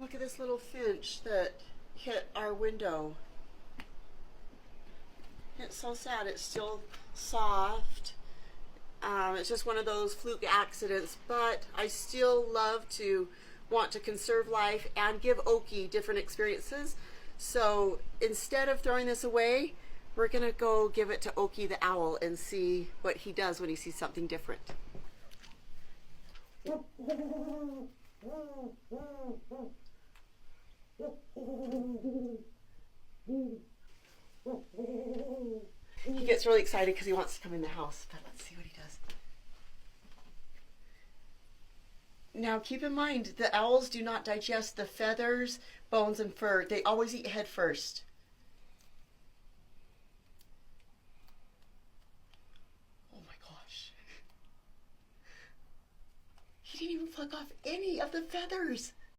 Look at this little finch that hit our window. It's so sad. It's still soft. It's just one of those fluke accidents, but I still love to want to conserve life and give Oaky different experiences. So instead of throwing this away, we're gonna go give it to Oaky the owl and see what he does when he sees something different. He gets really excited because he wants to come in the house, but let's see what he does. Now keep in mind, the owls do not digest the feathers, bones, and fur. They always eat head first. Oh my gosh. He didn't even pluck off any of the feathers.